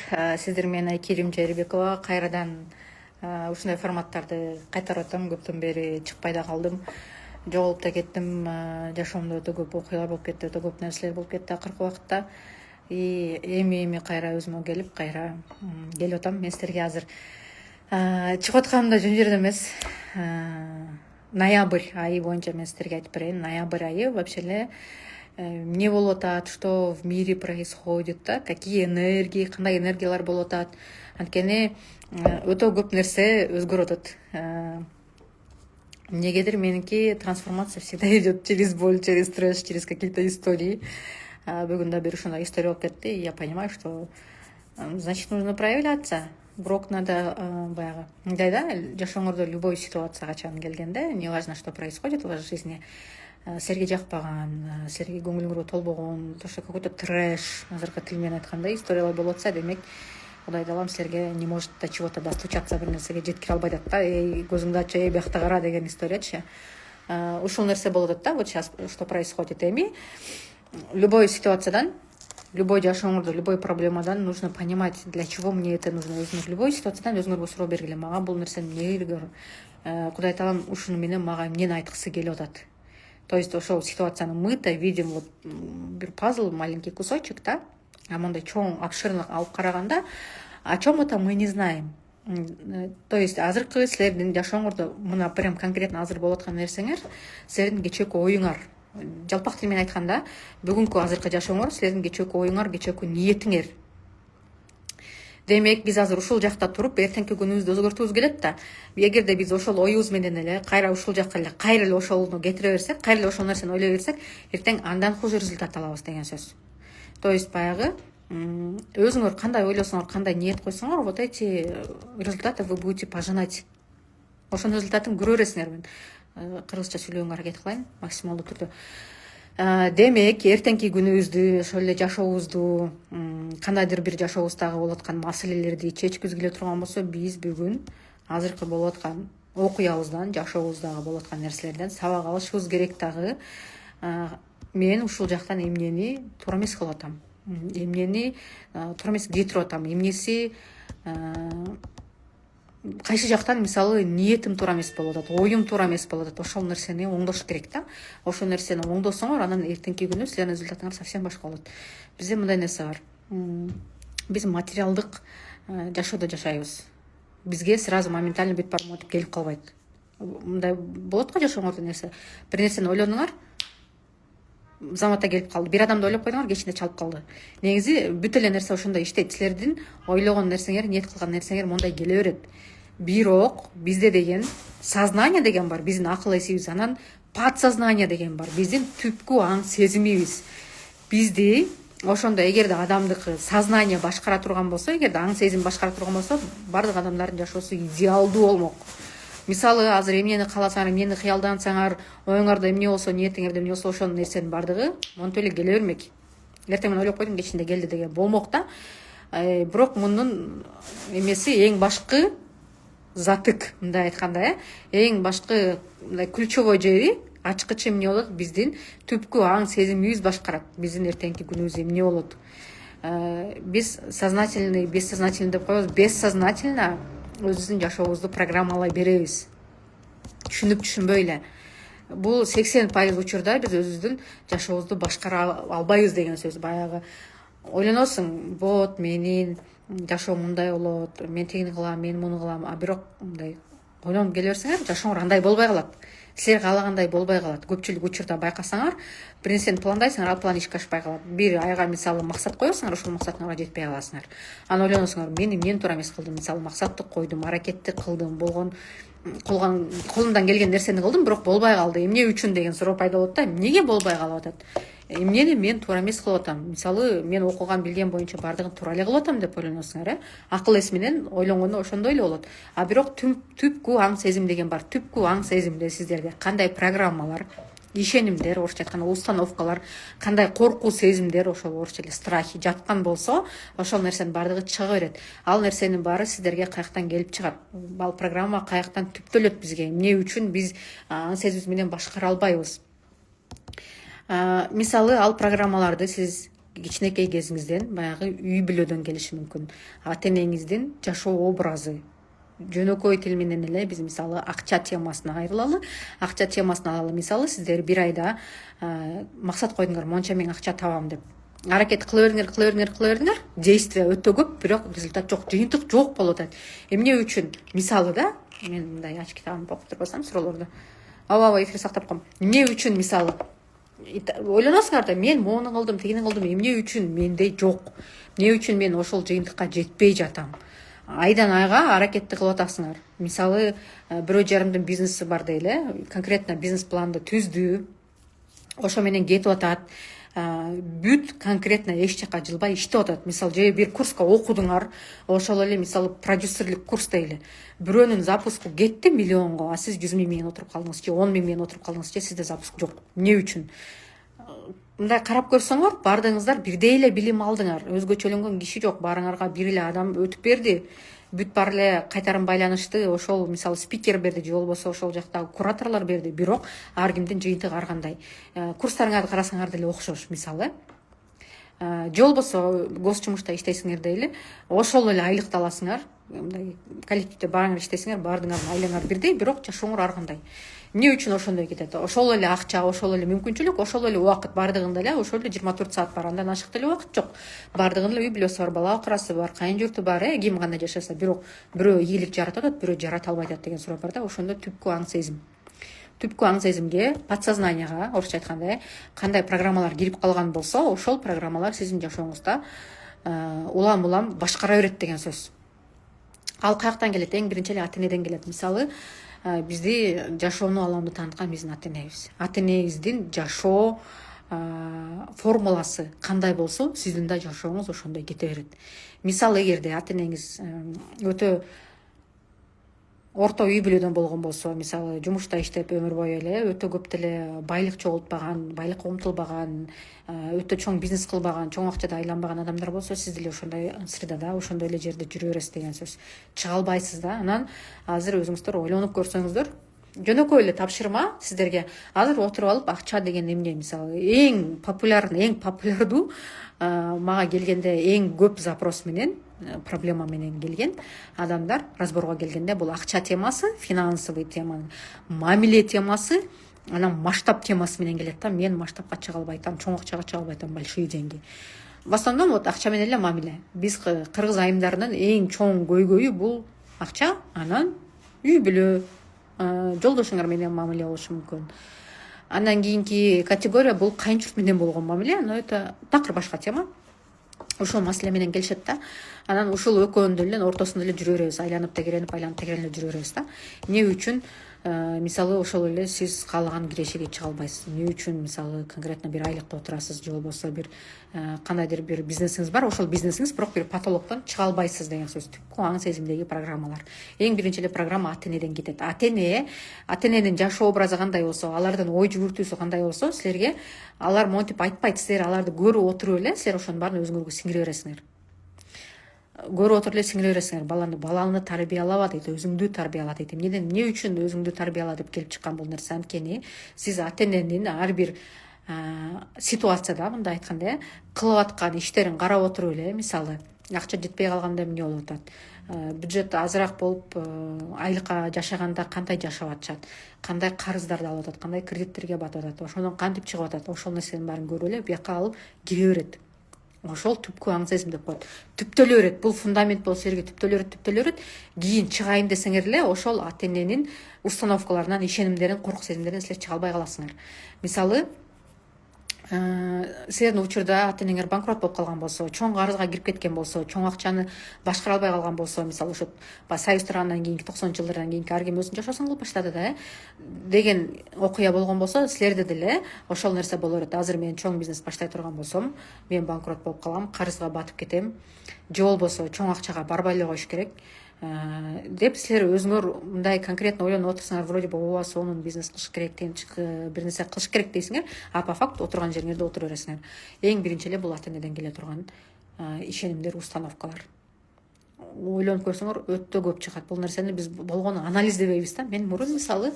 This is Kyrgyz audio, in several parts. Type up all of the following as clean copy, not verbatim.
Сиздер менен Айкерим Жайырбекова кайрадан ушундай форматтарды кайтарып атам. Көптөн бери чыкпай да калдым. Жоголуп да кеттим. Жашоомдо өтө көп окуялар болуп кетти, өтө көп нерселер болуп кетти акыркы убакытта. Эми кайра өзүмө келип, кайра келип атам. Мен сиздерге азыр чыгып атканым да жөн жерде эмес. Ноябрь айы боюнча мен сиздерге айтып берейин. Ноябрь айы вообще эле не болуп атат, что в мире происходит, да, какие энергии, кандай энергиялар болуп атат. Анткени өтө көп нерсе өзгөрүп атат. Негедир меники трансформация всегда идет через боль, через стресс, через какие-то истории. Бүгүн да бир ушундай история болуп кетти. Я понимаю, что значит нужно проявляться. Бирок надо баягы мындай да, жашооңордо любой ситуация качан келгенде, неважно что происходит в вашей жизни, силерге жакпаган, силерге көңүлүңөргө толбогон, то что какой-то трэш, азыркы тил менен айтканда историялар болуп атса, демек Кудай Таалам силерге не может до чего-то достучаться, бир нерсеге жеткире албай атат да. Көзүңдү ач, биякта кара деген историячы. Ушул нерсе болуп атат да, вот сейчас что происходит. Эми любой ситуациядан, любой жашооңордо, любой проблемадан нужно понимать, для чего мне это нужно. Любой ситуациядан өзүңөргө суроо бергиле, мага бул нерсени эмнеге Кудай Таалам ушуну менен мага эмнени айткысы келип атат. То есть ошол ситуацияны мы-то видим вот бир пазл, маленький кусочек, да, а мондай чоң, обширно алып караганда, о чем это мы не знаем. То есть азыркы силердин жашооңордо мына прям конкретно азыр болуп аткан нерсеңер, силердин кечээкү оюңар. Жалпак тил менен айтканда, бүгүнкү азыркы жашооңор силердин кечээкү оюңар, кечээкү ниетиңер. Демек биз азыр ушул жакта туруп эртеңки күнүбүздү өзгөртүүбүз келет да. Эгерде биз ошол оюбуз менен эле кайра ушул жакка эле кайра эле ошону кетире берсек, кайра эле ошол нерсени ойлой берсек, эртең андан хуже результат алабыз деген сөз. То есть баягы өзүңөр кандай ойлосоңор, кандай ниет койсоңор, вот эти результаты вы будете пожинать. Ошонун результатын көрө бересиңер. Кыргызча сүйлөгөнгө аракет кылайын максималдуу түрдө. Демек, эртеңки күнүбүздү, ошол эле жашообузду, кандайдыр бир жашообуздагы болуп аткан маселелерди чечкиз келе турган болсо, биз бүгүн азыркы болуп аткан окуябыздан, жашообуздагы болуп аткан нерселерден сабак алышыбыз керек дагы. Мен ушул жактан эмнени туура эмес кылып атам, эмнени туура эмес кетирип атам, эмнеси кайсы жактан мисалы ниетим туура эмес болуп атат, оюм туура эмес болуп атат. Ошол нерсени оңдош керек да. Ошол нерсени оңдосоңор, анан эртеңки күнү силердин результатыңар совсем башка болот. Бизде мындай нерсе бар. Биз материалдык жашоодо жашайбыз. Бизге сразу моментально бүт барматып келип калбайт. Мындай болот го жашооңордо нерсе. Бир нерсени ойлонуңар, заматта келип калды. Бир адамды ойлоп койдуңар, кечинде чалып калды. Негизи бүт эле нерсе ошондой иштейт. Силердин ойлогон нерсеңер, ниет кылган нерсеңер мондай келе берет. Бирок бизде деген сознание деген бар, биздин акыл эсибиз, анан подсознание деген бар, биздин түпкү аң сезимибиз. Бизди ошондо эгерде адамдыкы сознание башкара турган болсо, эгерде аң сезим башкара турган болсо, бардык адамдардын жашоосу идеалдуу болмок. Мисалы азыр эмнени кааласаңар, эмнени кыялдансаңар, оюңарда эмне болсо, ниетиңерде эмне болсо, ошонун нерсенин бардыгы монтип эле келе бермек. Эртең мен ойлоп койдум, кечинде келди деген болмок да. Бирок мунун эмеси эң башкы затык, мындай айтканда, эң башкы мындай ключевой жери, ачкычы эмне болот? Биздин түпкү аң сезимибиз башкарат. Биздин эртеңки күнүбүз эмне болот? Биз сознательный, бессознательный деп коебуз. Бессознательно өзүбүздүн жашообузду программалай беребиз. Түшүнүп түшүнбөй эле. Бул 80% учурда биз өзүбүздүн жашообузду башкара албайбыз деген сөз. Баягы ойлоносуң, вот менин жашоом мындай болот, мен тигини кылам, мен муну кылам, а бирок мындай ойлонуп келе берсеңер, жашооңор андай болбой калат. Силер каалагандай болбой калат. Көпчүлүк учурда байкасаңар, бир нерсени пландайсыңар, ал план ишке ашпай калат. Бир айга мисалы максат коесуңар, ошол максатыңарга жетпей каласыңар. Анан ойлоносуңар, мен эмнени туура эмес кылдым, мисалы максатты койдум, аракетти кылдым, колумдан келген нерсени кылдым, бирок болбой калды. Эмне үчүн деген суроо пайда болот да. Эмнеге болбой калып атат? Эмнени мен туура эмес кылып атам? Мисалы, мен окуган билген боюнча бардыгын туура эле кылып атам деп ойлоносуңар, акыл эс менен ойлонгондо ошондой эле болот. А бирок түпкү аң сезим деген бар. Түпкү аң сезимде сиздерде кандай программалар, ишенимдер, орусча айтканда установкалар, кандай коркуу сезимдер, ошол орусча эле страхи жаткан болсо, ошол нерсенин бардыгы чыга берет. Ал нерсенин баары сиздерге каяктан келип чыгат. Ал программа каяктан түптөлөт бизге. Эмне үчүн биз аң сезимибиз менен башкара албайбыз? Мисалы, ал программаларды сиз кичинекей кезиңизден баягы үй бүлөдөн келиши мүмкүн. Ата энеңиздин жашоо образы. Жөнөкөй тил менен эле биз мисалы акча темасына кайрылалы. Акча темасын алалы. Мисалы сиздер бир айда максат койдуңар, монча мен акча табам деп. Аракет кыла бериңер. Действие өтө көп, бирок результат жок, жыйынтык жок болуп атат. Эмне үчүн? Мисалы да, мен мындай ачып китабымды окуп турбасам суроолорду. Аба эфир сактап коем. Эмне үчүн мисалы? Ойлоносуңар да, мен мону кылдым, тигини кылдым, эмне үчүн менде жок? Эмне үчүн мен ошол жыйынтыкка жетпей жатам? Айдан айга аракетти кылып атасыңар. Мисалы, бирөө жарымдын бизнеси бар дейле, конкретно бизнес планды түздү. Ошо менен кетип атат. Бүт конкретно эч жака жылбай иштеп атат. Мисалы, же бир курска окудуңар, ошол эле мисалы продюсерлик курс дейли. Бирөөнүн запуску кетти миллионго, а сиз 100 миң отуруп калдыңыз, же 10 миң отуруп калдыңыз, же сизде запуск жок. Эмне үчүн? Мындай карап көрсөңөр, бардыгыңыздар бирдей эле билим алдыңар. Өзгөчөлөнгөн киши жок, баарыңарга бир эле адам өтүп берди. Бүт бар эле кайтарым байланышты ошол мисалы спикер берди, же болбосо ошол жактагы кураторлор берди. Бирок ар кимдин жыйынтыгы ар кандай. Курстарыңарды карасаңар деле окшош мисалы. Же болбосо госчумушта иштейсиңер дейли, ошол эле айлыкты аласыңар. Мындай коллективде барыңар иштесиңер, баардыгыңардын айлыгыңар бирдей, бирок жашооңор ар кандай. Эмне үчүн ошондой кетет? Ошол эле акча, ошол эле мүмкүнчүлүк, ошол эле убакыт, баардыгында эле ошол эле 24 саат бар. Андан ашык деле убакыт жок. Баардыгында үй бүлөсү бар, бала акырасы бар, кайын журту бар, ким кандай жашаса, бирок бирөө ийгилик жаратып атат, бирөө жарата албай атат деген суроо бар да. Ошондо түпкү аң сезим. Түпкү аң сезимге, подсознанияга, орусча айтканда, кандай программалар кирип калган болсо, ошол программалар сиздин жашооңузда улам башкара берет деген сөз. Ал каяктан келет? Эң биринчи эле ата энеден келет. Мисалы, бизди жашоону аламды тааныткан биздин ата энебиз. Ата энеңиздин жашоо формуласы кандай болсо, сиздин да жашооңуз ошондой кете берет. Мисалы, эгерде ата энеңиз өтө орто үй бүлөдөн болгон болсо, мисалы жумушта иштеп өмүр бою эле өтө көп деле байлык чогултпаган, байлыкка умтулбаган, өтө чоң бизнес кылбаган, чоң акчада айланбаган адамдар болсо, сиз деле ошондой средада, ошондой эле жерде жүрө бересиз деген сөз. Чыга албайсыз да. Анан азыр өзүңүздөр ойлонуп көрсөңүздөр, жөнөкөй эле тапшырма сиздерге. Азыр отуруп алып, акча деген эмне? Мисалы, эң популярдуу мага келгенде эң көп запрос менен, проблема менен келген адамдар разборго келгенде бул акча темасы, финансовый тема, мамиле темасы, анан масштаб темасы менен келет да. Мен масштабка чыга албай атам, чоң акчага чыга албай атам, большие деньги. В основном вот акча менен эле мамиле. Биз кыргыз айымдарынын эң чоң көйгөйү бул акча, анан үй бүлө, жолдошуңар менен мамиле болушу мүмкүн. Андан кийинки категория бул кайын журт менен болгон мамиле, но это такыр башка тема. Ушул маселе менен келишет да. Анан ушул экөөнүн эле ортосунда эле жүрө беребиз, айланып тегеренип эле жүрө беребиз да. Эмне үчүн? Мисалы, ошол эле сиз каалаган кирешеге чыга албайсыз. Эмне үчүн? Мисалы, конкретно бир айлыкта отурасыз, же болбосо бир кандайдыр бир бизнесиңиз бар, ошол бизнесиңиз бирок бир потолоктон чыга албайсыз деген сөз. Түпкү аң сезимдеги программалар. Эң биринчи эле программа ата энеден кетет. Ата эненин жашоо образы кандай болсо, алардын ой жүгүртүүсү кандай болсо, силерге алар монтип айтпайт, силер аларды көрүп отуруп эле, силер ошонун баарын өзүңөргө сиңире бересиңер. Көрүп отуруп эле сиңире бересиңер. Баланы тарбиялаба дейт, өзүңдү тарбияла дейт. Эмне үчүн өзүңдү тарбияла деп келип чыккан бул нерсе? Анткени сиз ата эненин ар бир ситуацияда, мындай айтканда, кылып аткан иштерин карап отуруп эле, мисалы, акча жетпей калганда эмне болуп атат? Бюджет азыраак болуп, айлыкка жашаганда кандай жашап атышат? Кандай карыздарды алып атат? Кандай кредиттерге батып атат? Ошондон кантип чыгып атат? Ошол нерсенин баарын көрүп эле бияка алып кире берет. Ошол түпкү аң сезим деп коет. Түптөлө берет. Бул фундамент болуп силерге түптөлө берет. Кийин чыгайын десеңер эле ошол ата эненин установкаларынан, ишенимдерин, корку сезимдерин силер чыга албай каласыңар. Мисалы, силердин учурда ата энеңер банкрот болуп калган болсо, чоң карызга кирип кеткен болсо, чоң акчаны башкара албай калган болсо, мисалы ошо союз тургандан кийинки 90-жылдардан кийинки ар ким өзүнүн жашоосун кылып баштады да, деген окуя болгон болсо, силерде деле ошол нерсе боло берет. Азыр мен чоң бизнес баштай турган болсом, мен банкрот болуп калам, карызга батып кетем, же болбосо чоң акчага барбай эле коюш керек деп силер өзүңөр мындай конкретно ойлонуп отурсаңар, вроде бы ооба сонун бизнес кылыш керек, бир нерсе кылыш керек дейсиңер, а по факту отурган жериңерде отура бересиңер. Эң биринчи эле бул ата энеден келе турган ишенимдер, установкалар. Ойлонуп көрсөңөр өтө көп чыгат. Бул нерсени биз болгону анализдебейбиз да. Мен мурун мисалы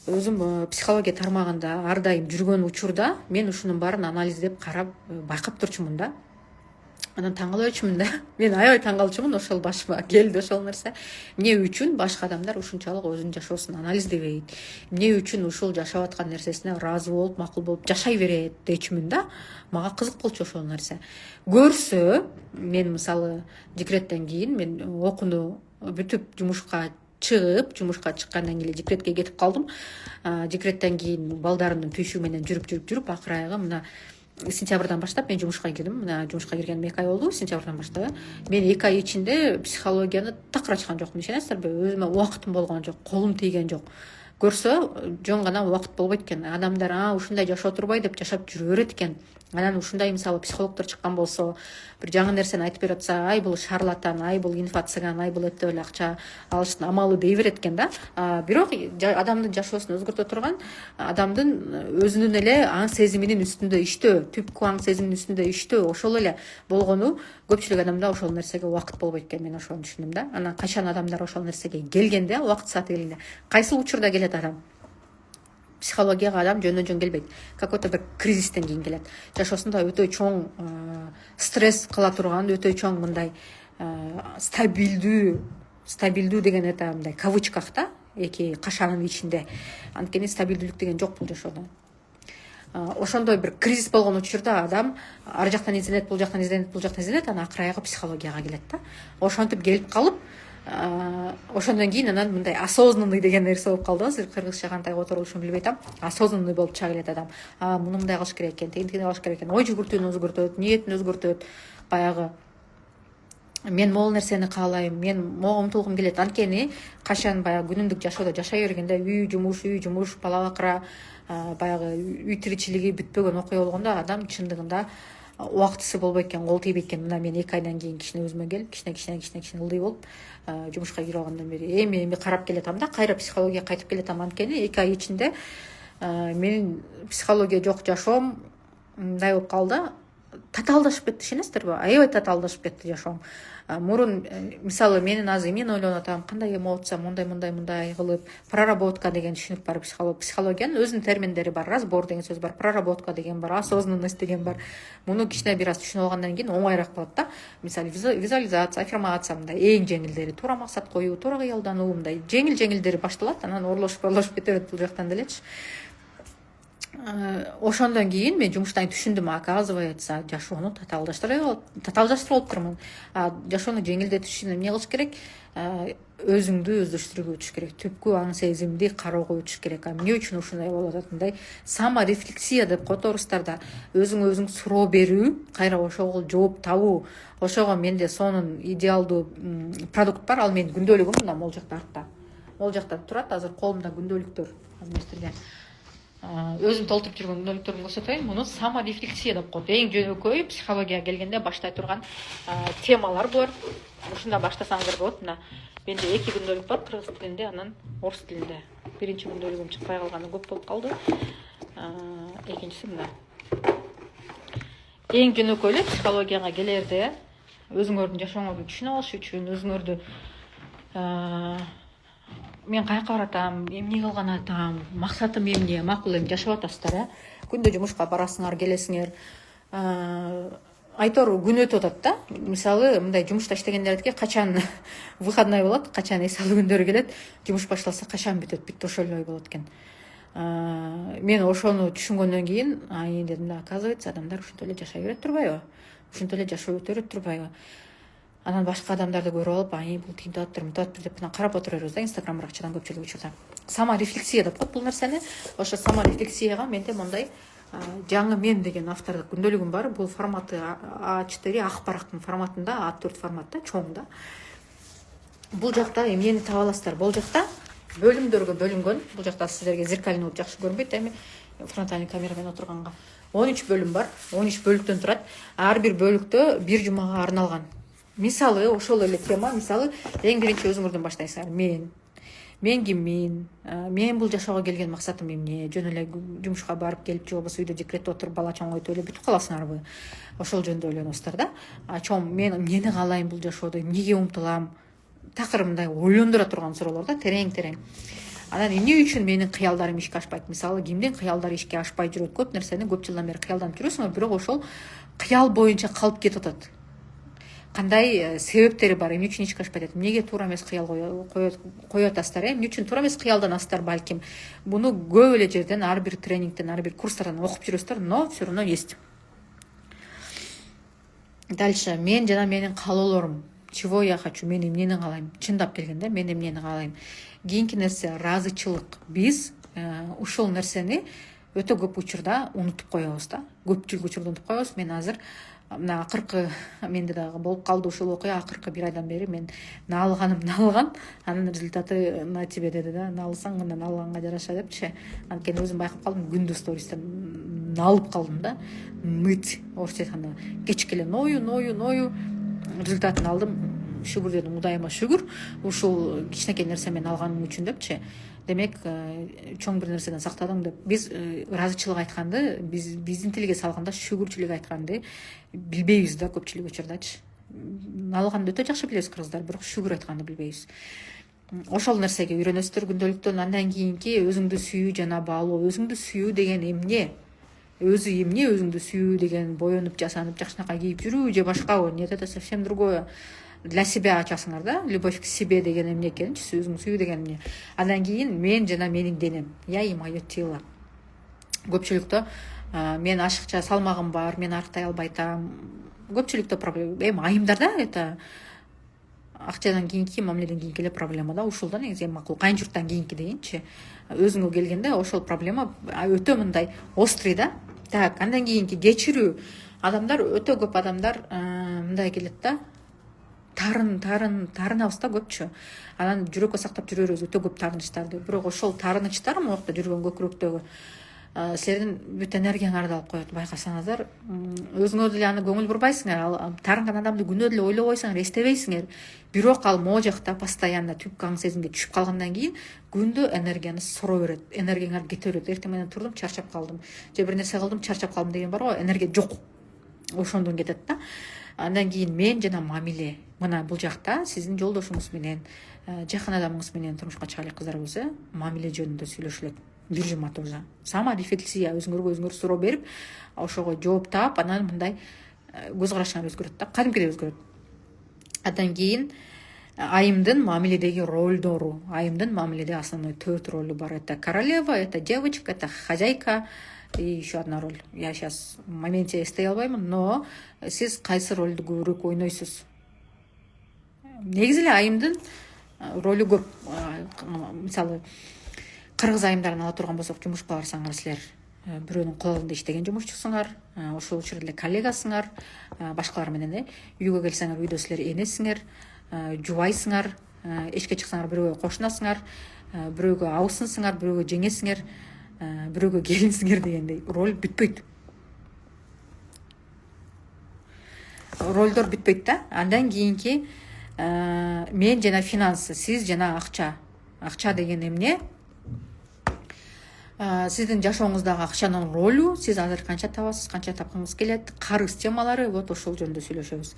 өзім психология тармағында ар дайым жүрген учурда мен ушунун баарын анализдеп карап байкап турчумун да. Анан таң кала өчүмүн да. Мен аябай таң калчумун, ошол башыма келди ошол нерсе. Эмне үчүн башка адамдар ушунчалык өзүнүн жашоосун анализдебейт? Эмне үчүн ушул жашап аткан нерсесине ыраазы болуп, макул болуп жашай берет дечүмүн да. Мага кызык болчу ошол нерсе. Көрсө, мен мисалы декреттен кийин мен окууну бүтүп жумушка чыккандан кийин декретке кетип калдым. Декреттен кийин балдарымдын түйшүгү менен жүрүп акыр аягы мына сентябрдан баштап мен жумушка кирдим. Мына жумушка киргениме 2 ай болду, сентябрдан баштап. Мен 2 ай ичинде психологияны такыр ачкан жокмун, ишенесиздерби? Өзүмө убактым болгон жок, колум тийген жок. Көрсө, жөн гана убакыт болбойт экен. Адамдар ушундай жашоо турбай деп жашап жүрө берет экен. Анан ушундай мисалы психологдор чыккан болсо, бир жаңы нерсени айтып берип атса, ай бул шарлатан, ай бул инфо-цыган, ай бул эптеп эле акча алыштын амалы дей берет экен да. Бирок адамдын жашоосун өзгөртө турган адамдын өзүнүн эле аң сезиминин үстүндө иштөө, түпкү аң сезиминин үстүндө иштөө, ошол эле болгону көпчүлүк адамда ошол нерсеге убакыт болбойт экен. Мен ошону түшүндүм да. Анан качан адамдар ошол нерсеге келгенде, убакыт сааты келгенде, кайсыл учурда келет адам? Психологияга адам жөндөн жөн келбейт. Какой-то бир кризистен кийин келет. Жашоосунда өтө чоң стресс кыла турган, өтө чоң мындай стабилдүү деген это мындай кавычках да, эки кашанын ичинде. Анткени стабилдүүлүк деген жок бул жашоодо. Ошондой бир кризис болгон учурда адам ар жактан изденет, бул жактан изденет, анан акыр аягы психологияга келет да. Ошентип келип калып, ошондон кийин анан мындай осознанный деген нерсе болуп калды. Сиз кыргызча кандай которулушун билбей атам. Осознанный болуп чыга келет адам. Муну мындай кылыш керек экен, тигини кылыш керек экен. Ой жүгүртүүнү өзгөртөт, ниетин өзгөртөт. Баягы мен могул нерсени каалайм, мен мого умтулгум келет. Анткени качан баягы күнүмдүк жашоодо жашай бергенде үй жумуш, бала бакыра, баягы үй тиричилиги бүтпөгөн окуя болгондо адам чындыгында убактысы болбойт экен, кол тийбейт экен. Мына мен 2 айдан кийин кичине өзүмө келип, кичине ылдый болуп, жумушка кирип алгандан бери эми карап келатам да, кайра психологияга кайтып келатам. Анткени 2 ай ичинде менин психология жок жашоом мындай болуп калды. Татаалдашып кетти, ишенесиздерби? Аябай татаалдашып кетти жашоом. Мурун мисалы менин азыр эмнени ойлонуп атам, кандай эме отсам, мындай кылып, проработка деген түшүнүк бар психологиянын өзүнүн терминдери бар. Разбор деген сөз бар, проработка деген бар, осознанность деген бар. Муну кичине бир аз түшүнүп алгандан кийин оңоюраак болот да. Мисалы визуализация, аффирмация, мындай эң жеңилдери, туура максат коюу, туура кыялдануу, мындай жеңилдери башталат, анан орлошуп кете берет бул жактан делечи. Ошондон кийин мен жумуштан түшүндүм, оказывается, жашоону татаалдаштырып атырмын. Жашоону жеңилдетиш үчүн эмне кылыш керек? Өзүңдү өздөштүрүүгө өтүш керек, түпкү аң сезимди кароого өтүш керек. Эмне үчүн ушундай болуп атат? Мындай саморефлексия деп коет орустарда. Өзүңө өзүң суроо берүү, кайра ошого жооп табуу. Ошого менде сонун идеалдуу продукт бар. Ал менин күндөлүгүм, мына могул жакта артта. Могул жакта турат, азыр колумда күндөлүктөр азмештирген. Өзүм толтуруп жүргөн күндөлүктөрүмдү көрсөтөйүн. Муну саморефлексия деп коет. Эң жөнөкөй психологияга келгенде баштай турган темалар булар. Ушунда баштасаңыздар болот. Мына менде 2 күндөлүк бар, кыргыз тилинде, анан орус тилинде. Биринчи күндөлүгүм чыкпай калганы көп болуп калды. Экинчиси мына. Эң жөнөкөй психологияга келерде өзүңөрдүн жашооңорду түшүнүп алыш үчүн, өзүңөрдү мен каяка баратам, эмне кылган атам, максатым эмне, макул эми жашап атасыздар, күндө жумушка барасыңар, келесиңер. Айтор күн өтүп атат да. Мисалы, мындай жумушта иштегендер айтат, качан выходной болот, качан эс алуу күндөрү келет, жумуш башталса качан бүтөт ошол эле ой болот экен. Мен ошону түшүнгөндөн кийин дедим да, оказывается, адамдар ушинтип эле жашай берет турбайбы? Ушинтип эле жашоо өтө берет турбайбы? Анан башка адамдарды көрүп алып, бул тигинтип атыптыр деп карап отура беребиз да, Инстаграм аракчадан көпчүлүк учурда. Саморефлексия деп коет бул нерсени. Ошо саморефлексияга менде мондай жаңы мен деген автордук күндөлүгүм бар. Бул форматы А4 ак барактын форматында, А4 форматта, чоң да. Бул жакта эмнени таба аласыздар? Бул жакта бөлүмдөргө бөлүнгөн. Бул жакта сиздерге зеркальный болуп жакшы көрүнбөйт, эми фронтальный камера менен отурганга. 13 бөлүм бар. 13 бөлүктөн турат. Ар бир бөлүктө бир жумага арналган. Мисалы, ошол эле тема, мисалы, эң биринчи өзүңөрдөн баштайсыңар. Мен киммин? Мен бул жашоого келген максатым эмне? Жөн эле жумушка барып келип, же болбосо үйдө декретте отуруп бала чоңойтуп эле бүтүп каласыңарбы? Ошол жөнүндө ойлоносуздар да. Чоң мен эмнени каалайм бул жашоодо, эмнеге умтулам? Такыр мындай ойлондура турган суроолор да, терең. Анан эмне үчүн менин кыялдарым ишке ашпайт? Мисалы, кимдин кыялдары ишке ашпай жүрөт? Көп нерсени көп жылдан бери кыялданып жүрөсүңөр, бирок ошол кыял боюнча калып кетип атат. Кандай себептери бар? Эмне үчүн ишке ашпайт? Эмнеге туура эмес кыял коюп атасыздар? Эмне үчүн туура эмес кыялданасыздар балким? Буну көп эле жерден, ар бир тренингден, ар бир курстардан окуп жүрөсүздөр, но все равно есть. Дальше, мен жана менин каалоолорум. Чего я хочу? Мен эмнени каалайм? Чындап келгенде мен эмнени каалайм? Кийинки нерсе ыраазычылык. Биз ушул нерсени өтө көп учурда унутуп коебуз да. Көпчүлүк учурда унутуп коебуз. Мен азыр мына акыркы менде дагы болуп калды ушул окуя. Акыркы бир айдан бери мен наалган, анын результаты на тебе деди да. Наалсаң мына наалганга жараша депчи. Анткени өзүм байкап калдым, күндү стористен наалып калдым да. Ныть. Орусча айтканда кечке эле ною результатын алдым. Шүгүр дедим, Кудайыма шүгүр. Ушул кичинекей нерсе мен алганым үчүн депчи. Демек, чоң бир нерседен сактадым деп. Биз ыраазычылык айтканды, биздин тилге салганда шүгүрчүлүк айтканды билбейбиз да көпчүлүк учурдачы. Алганды өтө жакшы билебиз кыргыздар, бирок шүгүр айтканды билбейбиз. Ошол нерсеге үйрөнөсүздөр күндөлүктөн. Андан кийинки өзүңдү сүйүү жана баалоо. Өзүңдү сүйүү деген эмне? Өзү эмне өзүңдү сүйүү деген? Боенуп, жасанып, жакшынакай кийип жүрүү же башкабы? Нет, это совсем другое. Для себя ачасыңар да. Любовь к себе деген эмне экенчи, өзүңдү сүйүү деген эмне? Андан кийин мен жана менин денем. Я и мое тело. Көпчүлүктө мен ашыкча, салмагым бар, мен арыктай албай атам. Көпчүлүктө проблема. Айымдар да, это акчадан кийинки, мамиледен кийинки эле проблема да. Ушул да негизи эң макул. Кайын журттан кийинки дегенчи. Өзүңө келгенде ошол проблема өтө мындай острый да. Так, андан кийинки кечирүү. Адамдар, өтө көп адамдар мындай келет да. Тарынабыз да көпчү. Анан жүрөккө сактап жүрөрүбүз өтө көп тарынычтарды. Бирок ошол тарынычтар могукта жүргөн көкүрөктөгү силердин бүт энергияңарды алып коет. Байкасаңыздар, өзүңөр деле аны көңүл бурбайсыңар. Тарынган адамды күнөө деле ойлобойсуңар, эстебейсиңер. Бирок ал могу жакта постоянно түпкү аң сезимге түшүп калгандан кийин күндө энергияны сора берет. Энергияңар кете берет. Эртең менен турдум, чарчап калдым. Же бир нерсе кылдым, чарчап калдым деген бар го, энергия жок. Ошондон кетет да. Андан кийин мен жана мамиле. Мына бул жакта сиздин жолдошуңуз менен, жакын адамыңыз менен турмушка чыга элек кыздарыбыз, мамиле жөнүндө сүйлөшүлөт. Бир жумат уже. Сама рефлексия, өзүңөргө өзүңөр суроо берип, ошого жооп таап, анан мындай көз карашыңар өзгөрөт да, кадимкидей өзгөрөт. Андан кийин айымдын мамиледеги ролдору. Айымдын мамиледе основной 4 ролу бар. Это королева, это девочка, это хозяйка и еще одна роль. Я сейчас в моменте эстей албаймын, но сиз кайсы ролду көбүрөөк ойнойсуз? Негизи эле айымдын ролу көп. Мисалы, кыргыз айымдарын ала турган болсок, жумушка барсаңар силер бирөөнүн колунда иштеген жумушчусуңар, ошол учурда эле коллегасыңар, башкалар менен үйгө келсеңер, үйдө силер энесиңер, жубайсыңар, эшикке чыксаңар бирөөгө кошунасыңар, бирөөгө абысынсыңар, бирөөгө жеңесиңер, бирөөгө келинсиңер дегендей роль бүтпөйт. Ролдор бүтпөйт да. Андан кийинки мен жана финансы, сиз жана акча. Акча деген эмне? Сиздин жашооңуздагы акчанын ролу, сиз азыр канча табасыз, канча тапкыңыз келет, карыз темалары, вот ошол жөнүндө сүйлөшөбүз.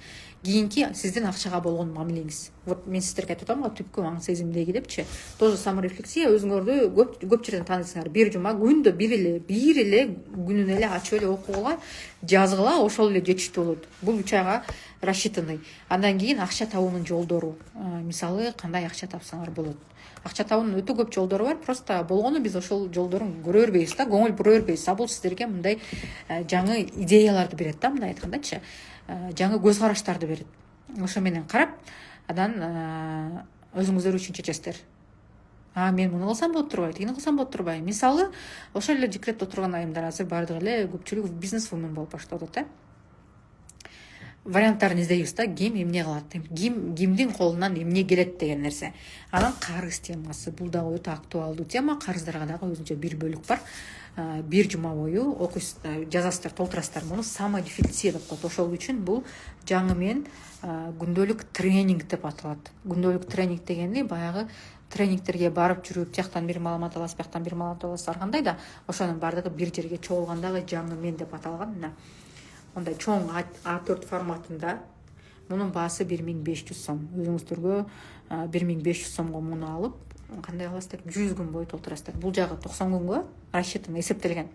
Кийинки сиздин акчага болгон мамилеңиз. Вот мен сиздерге айтып атам го, түпкү аң сезимдеги депчи. Тоже саморефлексия, өзүңөрдү көп жерден таанысыңар. Бир жума күндө бир эле күнүнө эле ачып эле окугула, жазгыла, ошол эле жетиштүү болот. Бул 3 айга рассчитанный. Андан кийин акча табуунун жолдору. Мисалы, кандай акча тапсаңар болот. Акча табуунун өтө көп жолдору бар. Просто болгону биз ошол жолдорун көрө бербейбиз да, көңүл бура бербейбиз. Бул сиздерге мындай жаңы идеяларды берет да, мындай айткандачы. Жаңы көз караштарды берет. Ошо менен карап, анан өзүңүздөр үчүн чечесиздер. Мен муну кылсам болот турбайбы, тигини кылсам болот турбайбы. Мисалы, ошол эле декретте отурган айымдар азыр бардыгы эле көпчүлүгү бизнес-вумен болуп баштады. Варианттарын издейбиз да, ким эмне кылат, кимдин колунан эмне келет деген нерсе. Анан карыз темасы, бул дагы өтө актуалдуу тема. Карыздарга дагы өзүнчө бир бөлүк бар. Бир жума бою окуйсуздар, жазасыздар, толтурасыздар. Муну самодефицит деп коет. Ошол үчүн бул жаңы мен күндөлүк тренинг деп аталат. Күндөлүк тренинг дегени баягы тренингтерге барып жүрүп, тияктан бир маалымат аласыз, бияктан бир маалымат аласыз, аргандай да, ошонун бардыгы бир жерге чогулгандагы жаңы мен деп аталган. Ондай чоң A4 форматында. Мунун баасы 1500 сом. Өзүңүздөргө 1500 сомго муну алып, кандай кыласыздар, 100 күн бою толтурасыздар. Бул жагы 90 күнгө расчетин эсептелген.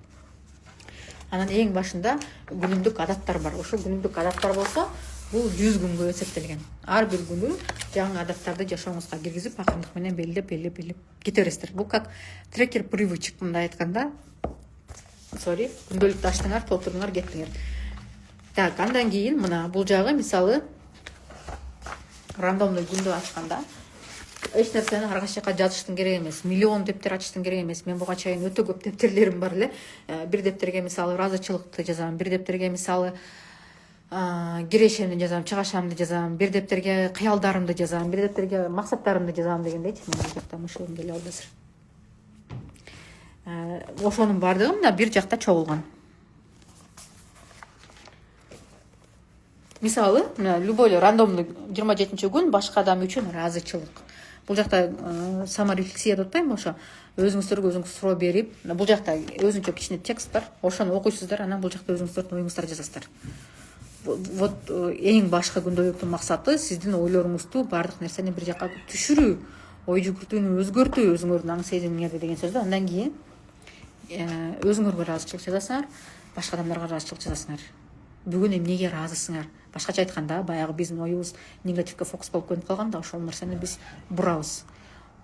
Анан эң башында күнүмдүк адаттар бар. Ошо күнүмдүк адаттар болсо, бул 100 күнгө эсептелген. Ар бир күнү жаңы адаттарды жашооңузга киргизип, акырындык менен белгилеп кете бересиздер. Бул как трекер привычек, мындай айтканда. Күндөлүктү ачтыңар, толтурдуңар, кеттиңер. Так, андан кийин мына бул жагы мисалы рандомдой күндө ачканда эч нерсени арга жака жазыштын керек эмес. Миллион дептер ачыштын керек эмес. Мен буга чейин өтө көп дептерлерим бар эле. Бир дептерге мисалы ыраазычылыкты жазам, бир дептерге мисалы кирешемди жазам, чыгашамды жазам, бир дептерге кыялдарымды жазам, бир дептерге максаттарымды жазам дегендейчи. Мен бул жакта мышыгым келип алды азыр. Ошонун бардыгы мына бир жакта чогулган. Мисалы, любой рандомдуу 27 күн башка адам үчүн ыраазычылык. Бул жакта саморефлексия деп атпаймынбы, ошо өзүңүздөргө өзүңүз суроо берип, бул жакта өзүнчө кичине текст бар. Ошону окуйсуздар, анан бул жакта өзүңүздөрдүн оюңуздарды жазасыздар. Вот эң башкы күндөлүктүн максаты сиздин ойлоруңузду, бардык нерсени бир жакка түшүрүү, ой жүгүртүүнү өзгөртүү өзүңөрдүн аң сезимиңерди деген сөз да. Андан кийин өзүңөргө ыраазычылык жазасыңар, башка адамдарга ыраазычылык жазасыңар. Бүгүн эмнеге ыраазысыңар? Башкача айтканда, баягы биздин оюбуз негативге фокус болуп көнүп калганда, ошол нерсени биз бурабыз,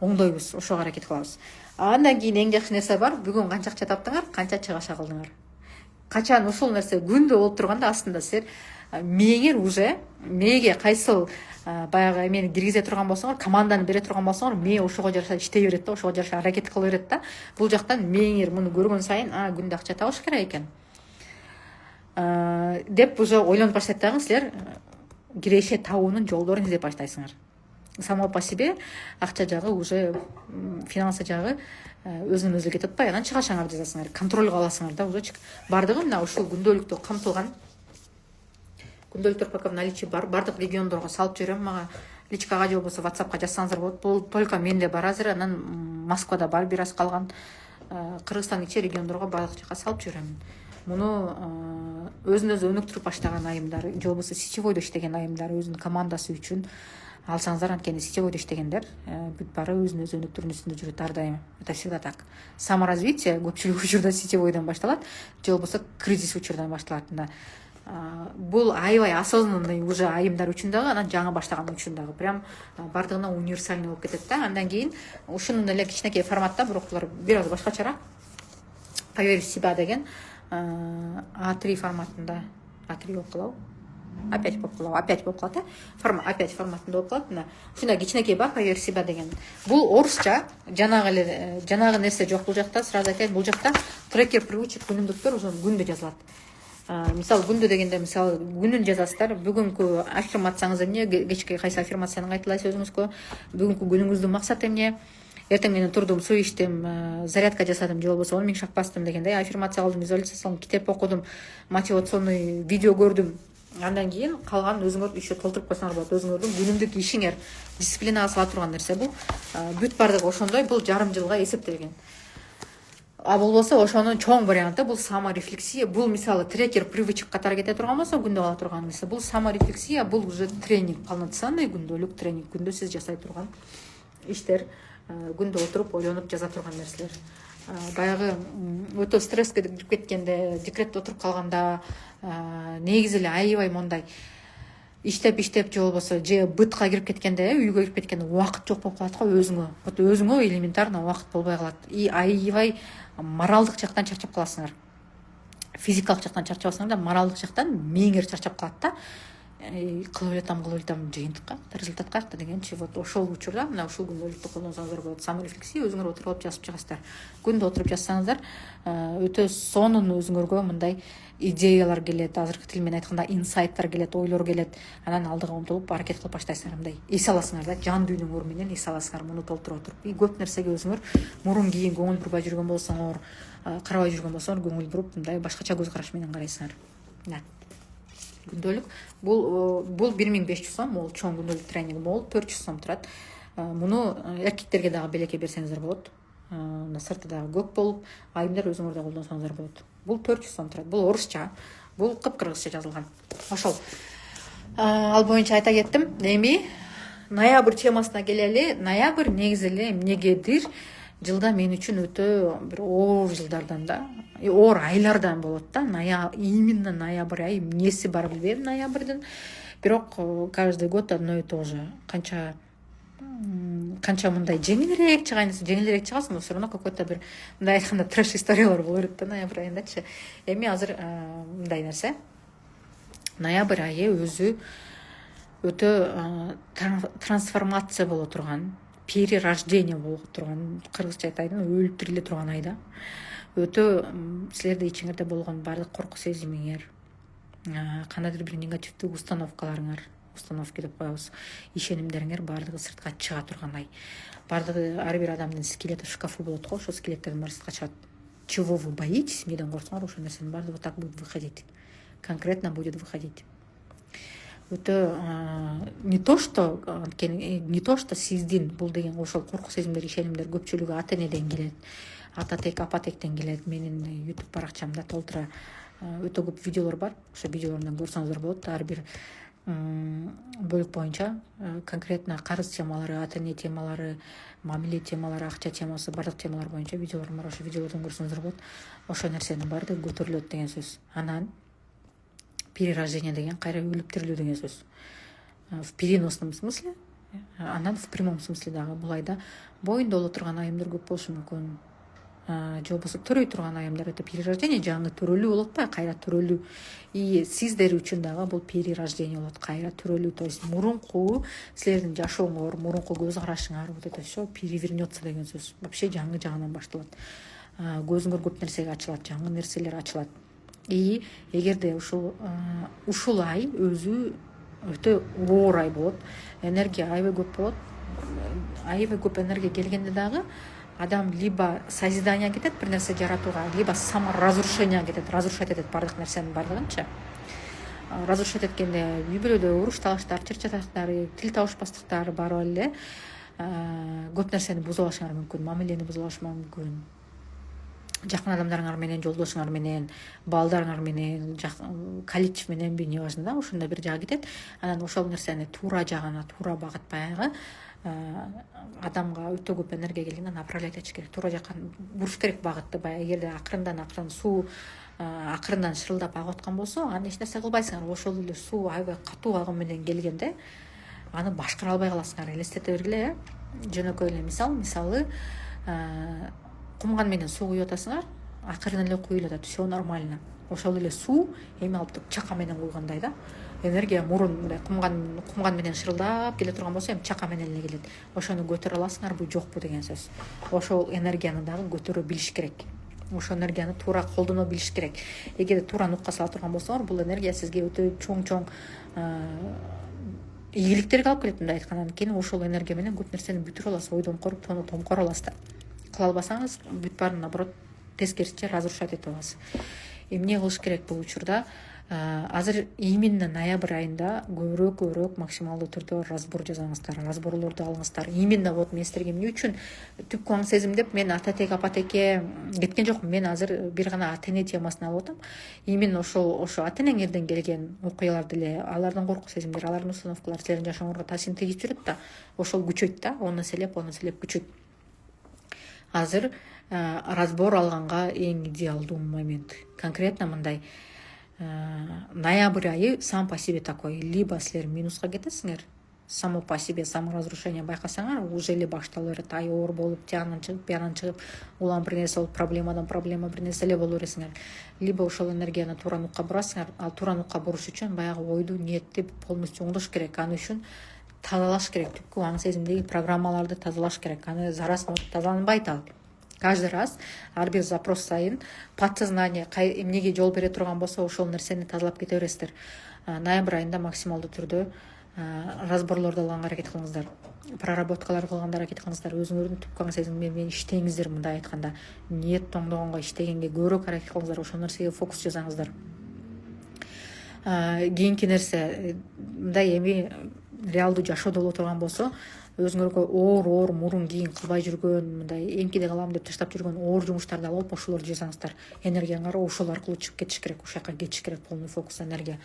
оңдойбуз, ошого аракет кылабыз. Андан кийин эң жакшы нерсе бар. Бүгүн канча акча таптыңар, канча чыгаша кылдыңар. Качан ушул нерсе күндө болуп турганда, астында силер мээңер уже мээге кайсыл баягы эмени киргизе турган болсоңор, команданы бере турган болсоңор, мээ ошого жараша иштей берет да, ошого жараша аракет кыла берет да. Бул жактан мээңер муну көргөн сайын, күндө акча табыш керек экен деп уже ойлонуп баштайт дагы. Силер киреше табуунун жолдорун издеп баштайсыңар. Само по себе акча жагы уже финансы жагы өзүнөн өзү кетип атпайбы, анан чыгашаңарды жазасыңар, контролго аласыңар да. Уже бардыгы мына ушул күндөлүктө камтылган. Күндөлүктөр пока в наличии бар. Бардык региондорго салып жиберем. Мага личкага же болбосо WhatsAppка жазсаңыздар болот. Бул только менде бар азыр, анан Москвада бар бир аз калган. Кыргызстандын ичи региондорго бардык жака салып жиберем. Муну өзүн өзү өнүктүрүп баштаган айымдар, же болбосо сетевойдо иштеген айымдар, өзүнүн командасы үчүн алсаңыздар, анткени сетевойдо иштегендер бүт баары өзүн өзү өнүктүрүүнүн үстүндө жүрөт ар дайым. Это всегда так. Саморазвитие көпчүлүк учурда сетевойдон башталат, же болбосо кризис учурдан башталат. Бул аябай осознанный уже айымдар үчүн дагы, анан жаңы баштаган үчүн дагы прям бардыгына универсальный болуп кетет да. Андан кийин ушунун эле кичинекей форматта, бирок булар бир аз башкачараак. Поверь в себя деген А3 форматында, А3 болуп калабы? Опять болуп калабы? Опять болуп калат, опять форматында болуп калат. Мына ушундай кичинекей бар, поверь в себя деген. Бул орусча, жанагы нерсе жок бул жакта. Сразу айтайын, бул жакта трекер привычек күнүмдүктөр уже күндө жазылат. Мисалы күндө дегенде, мисалы күнүн жазасыздар. Бүгүнкү аффирмацияңыз эмне? Кечки кайсы аффирмацияны кайталайсыз өзүңүзгө? Бүгүнкү күнүңүздүн максаты эмне? Эртең менен турдум, суу ичтим, зарядка жасадым, же болбосо 10 000 шаг бастым дегендей аффирмация кылдым, визуализацияланып, китеп окудум, мотивационный видео көрдүм. Андан кийин калган өзүңөр еще толтуруп койсоңор болот. Өзүңөрдүн күнүмдүк ишиңер, дисциплинага сала турган нерсе бул. Бүт бардыгы ошондой, бул жарым жылга эсептелген. Болбосо ошонун чоң варианты бул саморефлексия. Бул мисалы трекер привычек катары кете турган болсо, күндө ала турган нерсе. Бул саморефлексия, бул уже тренинг, полноценный күндөлүк тренинг. Күндө сиз жасай турган иштер, күндө отуруп ойлонуп жаза турган нерселер. Баягы өтө стресске кирип кеткенде, декретте отуруп калганда, негизи эле аябай мондай иштеп же болбосо же бытка кирип кеткенде, үйгө кирип кеткенде убакыт жок болуп калат го өзүңө. Вот өзүңө элементарно убакыт болбой калат. И аябай моралдык жактан чарчап каласыңар. Физикалык жактан чарчабасыңар да, моралдык жактан мээңер чарчап калат да. Кылып элетам жыйынтыкка, результат каякта дегенчи. Вот ошол учурда мына ушул күндөлүктү колдонсоңуздар болот. Саморефлексия өзүңөр отуруп жазып чыгасыздар. Күндө отуруп жазсаңыздар, өтө сонун өзүңөргө мындай идеялар келет, азыркы тил менен айтканда инсайттар келет, ойлор келет. Анан алдыга умтулуп аракет кылып баштайсыңар, мындай эс аласыңар да, жан дүйнөңөр менен эс аласыңар муну толтуруп отуруп. И көп нерсеге өзүңөр мурун кийин көңүл бурбай жүргөн болсоңор, карабай жүргөн болсоңор, көңүл буруп мындай башкача көз караш менен карайсыңар. Күндөлүк бул 1500 сом, могул чоң күндөлүк тренинг могул 400 сом турат. Муну эркектерге дагы белекке берсеңиздер болот. Сырты дагы көк болуп, айымдар өзүңөр да колдонсоңуздар болот. Бул 400 сом турат. Бул орусча, бул кыпкыргызча жазылган. Ошол. Ал боюнча айта кеттим. Эми ноябрь темасына келели. Ноябрь негизи эле эмнегедир жылда мен үчүн өтө бир оор жылдардан да, оор айлардан болот да. Именно ноябрь айы эмнеси бар билбейм ноябрдын. Бирок каждый год одно и то же. Канча мындай жеңилирээк чыгасың, но все равно какой-то бир мындай айтканда трэш историялар боло берет да ноябрь айындачы. Эми азыр мындай нерсе. Ноябрь айы өзү өтө трансформация боло турган, перерождение боло турган, кыргызча айтайын, өлүп тириле турган айда. Өтө силерде ичиңерде болгон баардык корку сезимиңер, кандайдыр бир негативдүү установки деп коебуз, ишенимдериңер баардыгы сыртка чыга турган ай. Баардыгы ар бир адамдын скелети в шкафу болот го, ошол скелеттердин баары сыртка чыгат. Чего вы боитесь? Эмнеден корксоңор, ошол нерсенин баардыгы так будет выходить. Конкретно будет выходить. Өтө не то что сиздин бул деген ошол корку сезимдер, ишенимдер көпчүлүгү ата энеден келет, ататек апатектен келет. Менин YouTube баракчамда толтура өтө көп видеолор бар. Ошо видеолордон көрсөңүздөр болот. Ар бир бөлүк боюнча конкретно карыз темалары, ата эне темалары, мамиле темалары, акча темасы, бардык темалар боюнча видеолор бар. Ошо видеолордон көрсөңүздөр болот. Ошо нерсенин баардыгы көтөрүлөт деген сөз. Анан перерождение деген кайра өлүп тирилүү деген сөз. В переносном смысле, анан в прямом смысле дагы бул айда боюнда боло турган айымдар көп болушу мүмкүн. Же болбосо төрөй турган айымдар, это перерождение, жаңы төрөлүү болот да, кайра төрөлүү. И сиздер үчүн дагы бул перерождение болот, кайра төрөлүү. То есть мурунку силердин жашооңор, мурунку көз карашыңар, вот это все перевернется деген сөз. Вообще жаңы жагынан башталат. Көзүңөр көп нерсеге ачылат, жаңы нерселер ачылат. И эгерде ушул ай өзү өтө оор ай болот, энергия аябай көп болот. Аябай көп энергия келгенде дагы адам либо созидание кетет, бир нерсе жаратууга, либо саморазрушение кетет, разрушать этет бардык нерсенин бардыгынчы. Разрушать эткенде үй бүлөдө уруш талаштар, чыр-чатактар, тил табышпастыктар бар эле. Көп нерсени буза алышыңар мүмкүн, мамилени буза алышыңар мүмкүн. Жакын адамдарыңар менен, жолдошуңар менен, балдарыңар менен, коллектив менен не важно да, ошондой бир жагы кетет. Анан ошол нерсени туура жагына, туура багыт баягы адамга өтө көп энергия келгенде направлять этиш керек. Туура жакка буруш керек багытты. Баягы эгерде акырын суу акырындан шырылдап агып аткан болсо, аны эч нерсе кылбайсыңар. Ошол эле суу аябай катуу агым менен келгенде аны башкара албай каласыңар. Элестете бергиле, жөнөкөй эле мисалы кумган менен суу куюп атасыңар, акырын эле куюлат, все нормально. Ошол эле суу эми алып чака менен куйгандай да. Энергия мурун мындай кумган менен шырылдап келе турган болсо, эми чака менен эле келет. Ошону көтөрө аласыңарбы, жокпу деген сөз. Ошол энергияны дагы көтөрө билиш керек. Ошол энергияны туура колдоно билиш керек. Эгерде туура нукка сала турган болсоңор, бул энергия сизге өтө чоң ийгиликтерге алып келет. Мындай айткандан кийин ошол энергия менен көп нерсени бүтүрө аласыз, ойдон коруп, томкор аласыз да. Кыла албасаңыз, бүт баарын наоборот тескерисинче разрушать этип аласыз. Эмне кылыш керек бул учурда? Азыр именно ноябрь айында көбүрөөк максималдуу түрдө разбор жасаңыздар, разборлорду алыңыздар. Именно вот мен силерге эмне үчүн түпкү аң сезим деп мен ататек апатекке кеткен жокмун. Мен азыр бир гана ата эне темасын алып атам. Именно ошо ата энеңерден келген окуяларды эле, алардын корку сезимдери, алардын установкалары силердин жашооңорго таасирин тийгизип жүрөт да, ошол күчөйт да, оны селеп күчөйт. Азыр разбор алганга эң идеалдуу момент. Конкретно мындай ноябрь айы сам по себе такой. Либо силер минуска кетесиңер, само по себе саморазрушение байкасаңар, уже эле башталып берет, ай оор болуп, тиянан чыгып, улам бир нерсе болуп, проблемадан проблема бир нерсе эле боло бересиңер. Либо ошол энергияны туура нукка бурасыңар. Ал туура нукка буруш үчүн баягы ойду, ниетти полностью оңдош керек. Аны үчүн тазалаш керек. Түпкү аң сезимдеги программаларды тазалаш керек. Аны за раз тазаланбайт ал. Каждый раз ар бир запрос сайын подсознание эмнеге жол бере турган болсо, ошол нерсени тазалап кете бересиздер. Ноябрь айында максималдуу түрдө разборлорду алганга аракет кылыңыздар, проработкалар кылганга аракет кылыңыздар. Өзүңөрдүн түпкү аң сезими менен иштеңиздер. Мындай айтканда, ниет тоңдогонго, иштегенге көбүрөөк аракет кылыңыздар. Ошол нерсеге фокус жасаңыздар. Кийинки нерсе, мындай эми реалдуу жашоодо боло турган болсо, өзүңөргө оор мурун кийин кылбай жүргөн, мындай эмкиде калам деп таштап жүргөн оор жумуштарды алып, ошолорду жасаңыздар. Энергияңар ошол аркылуу чыгып кетиш керек, ошол жака кетиш керек, полный фокус энергия.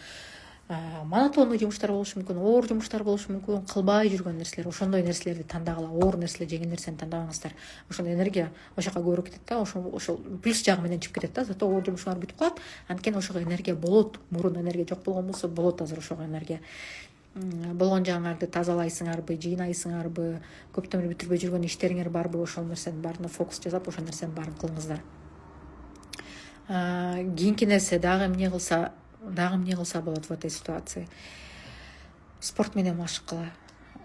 монотонный жумуштар болушу мүмкүн, оор жумуштар болушу мүмкүн, кылбай жүргөн нерселер. Ошондой нерселерди тандагыла, оор нерселер, жеңил нерсени тандабаңыздар. Ошондо энергия ошол жака көбүрөөк кетет да, ошол плюс жагы менен чыгып кетет да. Зато оор жумушуңар бүтүп калат. Анткени ошого энергия болот. Мурун энергия жок болгон болсо болот азыр ошого энергия. Болгон жагыңарды тазалайсыңарбы, жыйнайсыңарбы, көптөн бери бүтүрбөй жүргөн иштериңер барбы, ошол нерсенин баарына фокус жасап, ошол нерсенин баарын кылыңыздар. Кийинки нерсе дагы эмне кылса болот в этой ситуации. Спорт менен машыккыла.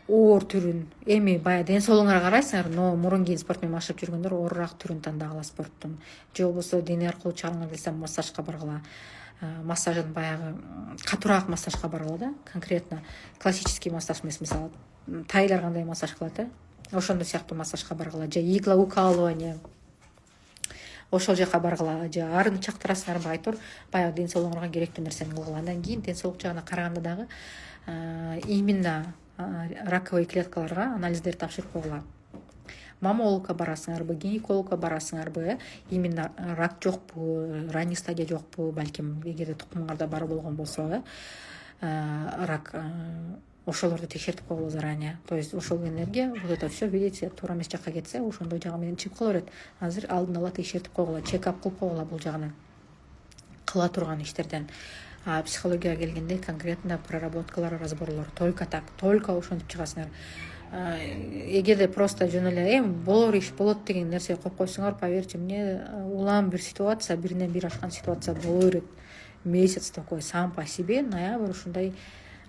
Оор түрүн. Эми баягы ден соолугуңарга карайсыңар, но мурун кийин спорт менен машыгып жүргөндөр оорураак түрүн тандагыла спорттун. Же болбосо дене аркылуу чыгарыңар десем массажга баргыла. Массажын баягы катуураак массажга баргыла да. Конкретно классический массаж эмес, мисалы тайлар кандай массаж кылат, ошондой сыяктуу массажга баргыла. Же иглоукалывание. Ошол жака баргыла, же арын чактырасыңарбы айтор, баягы ден соолугуңарга керектүү нерсени кылгыла. Андан кийин ден соолук жагына караганда дагы именно раковый клеткаларга анализдер тапшырып койгула. Мамологко барасыңарбы, гинекологко барасыңарбы, именно рак жокпу, ранний стадия жокпу, балким эгерде тукумуңарда бар болгон болсо, рак, ошолорду текшертип койгула заранее. То есть ошол энергия, вот это все, видите, туура эмес жакка кетсе, ошондой жагы менен чыгып кала берет. Азыр алдын ала текшертип койгула, чекап кылып койгула бул жагына. Кыла турган иштерден. Психологияга келгенде конкретно проработкалар, разборлор. Только так, только ошентип чыгасыңар. Эгерде просто жөн эле болор иш болот деген нерсе коюп койсоңор, поверьте мне, улам бир ситуация, биринен бир ашкан ситуация боло берет. Месяц такой сам по себе, ноябрь ушундай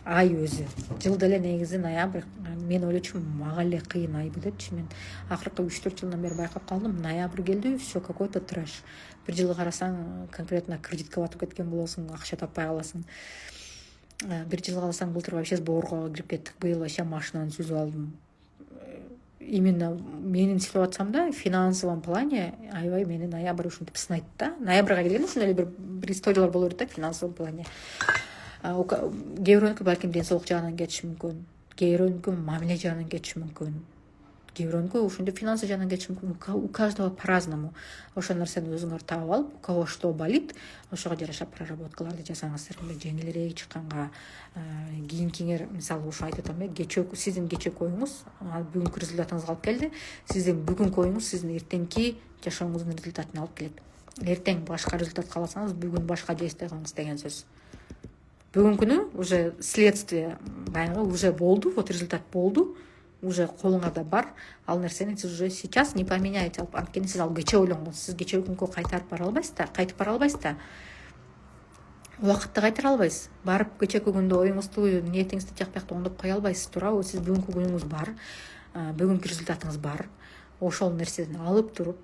ай өзү. Жылда эле негизи ноябрь мен ойлочумун мага эле кыйын ай депчи. Мен акыркы 3-4 жылдан бери байкап калдым, ноябрь келди, все какой-то трэш. Бир жылы карасаң, конкретно кредитке батып кеткен болосуң, акча таппай каласың. Бир жылы калсаң, былтыр вообще сборго кирип кеттик, быйыл вообще машинаны сүзүп алдым. Именно менин ситуациямда в финансовом плане аябай мени ноябрь ушинтип сынайт да. Ноябрга келгенде ушундай эле бир историялар боло берет да, в финансовом плане. Кээ бирөөнүкү балким ден соолук жагынан кетиши мүмкүн, кээ бирөөнүкү мамиле жагынан кетиши мүмкүн, кээ бирөөнүкү ушундай финансы жагынан кетиши мүмкүн. У каждого по-разному. Ошол нерсени өзүңөр таап алып, у кого что болит, ошого жараша проработкаларды жасаңыздар. Жеңилирээк чыкканга, кийинкиңер, мисалы ушу айтып атам, сиздин кечээки оюңуз бүгүнкү результатыңызга алып келди. Сиздин бүгүнкү оюңуз сиздин эртеңки жашооңуздун результатына алып келет. Эртең башка результат кааласаңыз, бүгүн башка действие кылыңыз деген сөз. Бүгүнкүнү уже следствие баягы уже болду, вот результат болду, уже колуңарда бар. Ал нерсени сиз уже сейчас не поменяете. Анткени сиз ал кечээ ойлоңуз, сиз кечээ күнгө кайтып бара албайсыз да. Убакытты кайтара албайсыз. Барып кечээки күндө оюңузду, ниетиңизди жак бияктан оңдоп кое албайсыз, туурабы? Сиз бүгүнкү күнүңүз бар, бүгүнкү результатыңыз бар. Ошол нерседен алып туруп,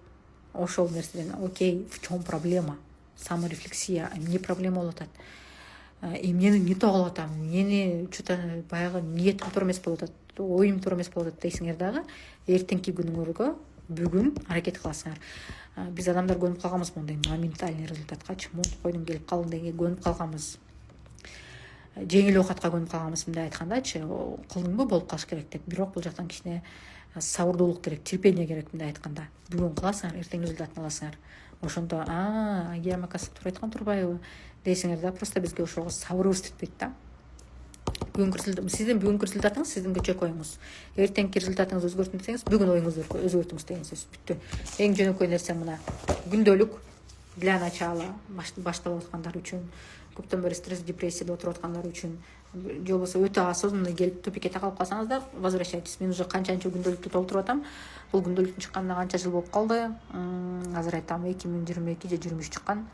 ошол нерседен окей, в чем проблема? Саморефлексия, эмне проблема болуп атат? Эмнени не тогулуп атам, мени что-то баягы ниетим туура эмес болуп атат, оюм туура эмес болуп атат дейсиңер дагы, эртеңки күнүңөргө бүгүн аракет кыласыңар. Биз адамдар көнүп калганбыз мондай моментальный результатка, чымонтуп койдум келип калдым дегенге көнүп калганбыз. Жеңил оокатка көнүп калганбыз, мындай айткандачы, кылдыңбы болуп калыш керек деп. Бирок бул жактан кичине сабырдуулук керек, терпение керек, мындай айтканда. Бүгүн кыласыңар, эртең результатын аласыңар. Ошондо Айгерим акасы туура айткан турбайбы дейсиңер да, просто бизге ошого сабырыбыз жетпейт да. Сиздин бүгүнкү результатыңыз сиздин кечээки оюңуз. Эртеңки результатыңызды өзгөртүм десеңиз, бүгүн оюңузду өзгөртүңүз деген сөз. Бүттү. Эң жөнөкөй нерсе мына. Күндөлүк для начала башталып аткандар үчүн, көптөн бери стресс, депрессияда отуруп аткандар үчүн, же болбосо өтө осознанно келип тупикке такалып калсаңыздар, возвращайтесь. Мен уже канчанчы күндөлүктү толтуруп атам. Бул күндөлүктүн чыкканына канча жыл болуп калды? Азыр айтам 2022 же 23 чыккан.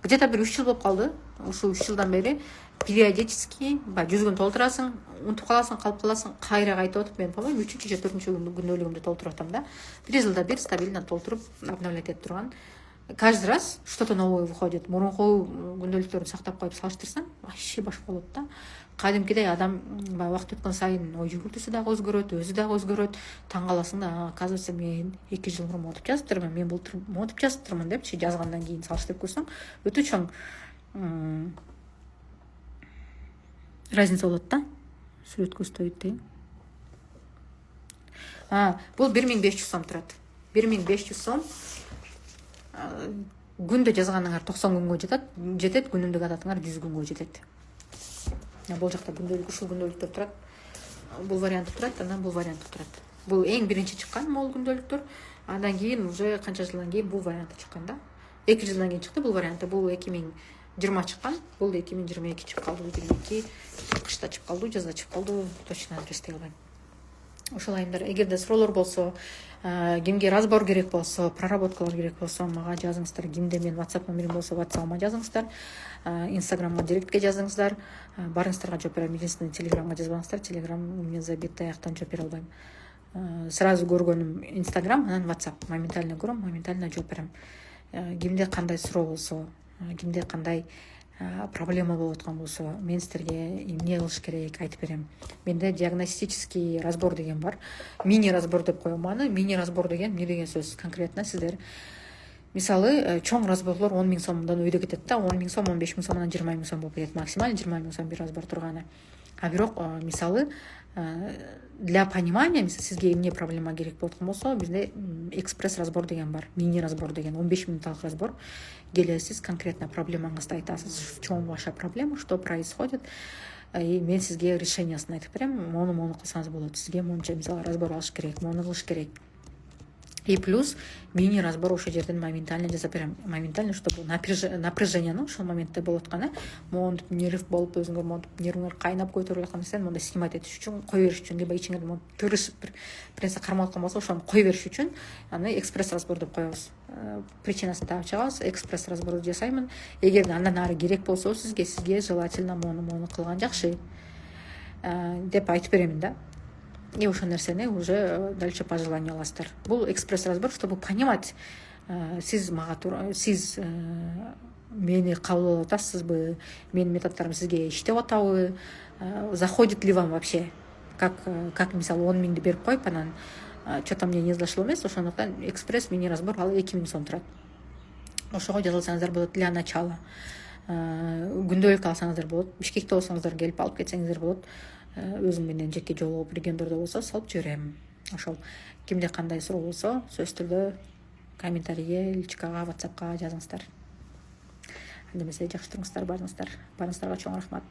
Где-то бир 3 жыл болуп калды. Ушул 3 жылдан бери периодически 100 күн толтурасың, унутуп каласың, калып каласың, кайра кайтып отуп, мен по-моему 3-чү же 4-чү күндөлүгүмдү толтуруп атам да. 1 жылда бир стабильно толтуруп, обновлять этип турган. Каждый раз что-то новое выходит. Мурунку күндөлүктөрүн сактап коюп салыштырсаң, вообще башка болот да. Кадимкидей адам убакыт өткөн сайын ой жүгүртүүсү дагы өзгөрөт, өзү дагы өзгөрөт. Таң каласың да, оказывается, мен 2 жыл мурун монтип жазыптырмын, мен былтыр монтип жазыптырмын депчи, жазгандан кийин салыштырып көрсөң, өтө чоң разница болот да. Сүрөткө стоит дейм. Бул 1500 сом турат. 1500 сом. Күндө жазганыңар 90 күнгө жетет, күнүмдүк адатыңар 100 күнгө жетет. Бул жакта күндөлүк ушул күндөлүктөр турат. Бул варианты турат, анан бул варианты турат. Бул эң биринчи чыккан могул күндөлүктөр. Андан кийин уже канча жылдан кийин бул варианты чыккан да. 2 жылдан кийин чыкты бул варианты. Бул 2020 чыккан. Бул 2022 чыгып калды. 2022 кышта чыгып калды, жазда чыгып калды. Точно эстей албайм. Ошол айымдар, эгерде суроолор болсо, кимге разбор керек болсо, проработкалар керек болсо, мага жазыңыздар. Кимде менин WhatsApp номерим болсо, WhatsApp-ма жазыңыздар. Instagram-га директке жазыңыздар. Барыңыздарга жооп берем. Единственное, Telegram-га жазбаңыздар. Telegram у меня забит, аяктан жооп бере албайм. Сразу көргөнүм Instagram, анан WhatsApp. Моментально көрөм, моментально жооп берем. Кимде кандай суроо болсо, кимде кандай проблема болуп аткан болсо, мен силерге эмне кылыш керек айтып берем. Менде диагностический разбор деген бар. Мини разбор деп коем аны. Мини разбор деген эмне деген сөз? Конкретно сиздер мисалы чоң разборлор 10 000 сомдон өйдө кетет да. 10 000 сом, 15 000 сом, анан 20 000 сом болуп кетет. Максимально 20 000 сом бир разбор турганы. А бирок мисалы для понимания, мисалы сизге эмне проблема керек болуп болсо, бизде экспресс разбор деген бар. Мини разбор деген 15 минутталык разбор. Келесиз, конкретно проблемаңызды айтасыз, в чем ваша проблема, что происходит, и мен сизге решениясын айтып берем. Мону кылсаңыз болот. Сизге монча мисалы разбор алыш керек, мону кылыш керек. И плюс мини разбор ошол жерден моментально жасап берем. Моментально, чтобы напряжение ошол моментте болуп аткан, монтип нерв болуп өзүңөр монтип нервиңер кайнап көтөрүлүп аткан нерсени мондай снимать этиш үчүн, кой бериш үчүн, либо ичиңерде монтип тырышып бир нерсе кармап аткан болсо, ошону кой бериш үчүн аны экспресс разбор деп коебуз. Причинасын таап чыгабыз, экспресс разбор жасаймын. Эгерде андан ары керек болсо сизге желательно мону кылган жакшы деп айтып беремин да. И ошол нерсени уже дальше по желанию аласыздар. Бул экспресс разбор, чтобы понимать, сиз мени кабыл алып атасызбы, менин методдорум сизге иштеп атабы, заходит ли вам вообще, как мисалы 10 000 берип коюп, анан что-то мне не зашло эмес, ошондуктан экспресс мини разбор ал 2 000 сом турат. Ошого жазылсаңыздар болот для начала. Күндөлүк алсаңыздар болот. Бишкекте болсоңуздар келип алып кетсеңиздер болот. Өзүм менен жеке жолугуп региондордо болсо салып жиберем. Ошол кимде кандай суроо болсо, сөзсүз түрдө комментарийге, личкага, WhatsApp-ка жазыңыздар. Анда эмесе жакшы туруңуздар, барыңыздарга чоң рахмат.